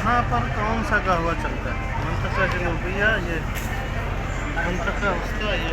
यहाँ पर कौन सा कहवा चलता है? मंतका जनूबिया, ये मंतका उसका, ये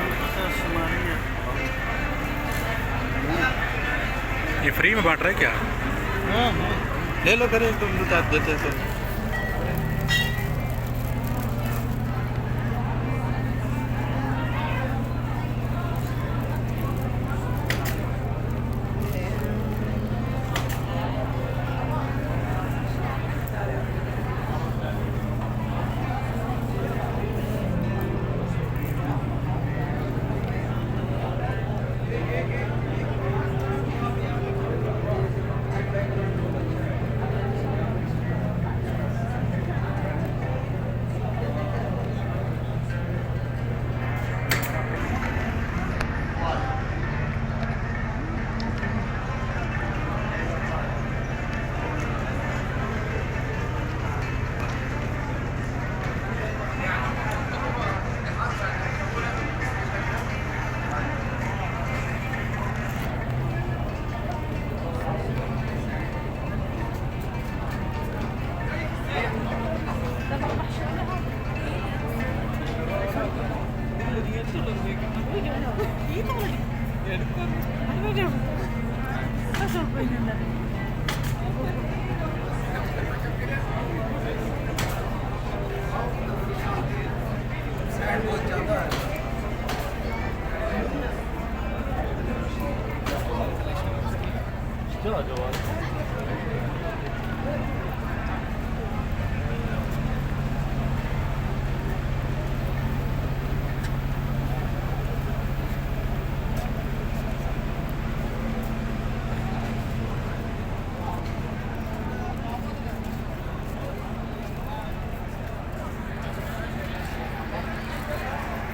मंतका शुमारिया। ये फ्री में बांट रहा है क्या? हाँ हाँ, ले लो फिर, तुम बता देते तो। Nasıl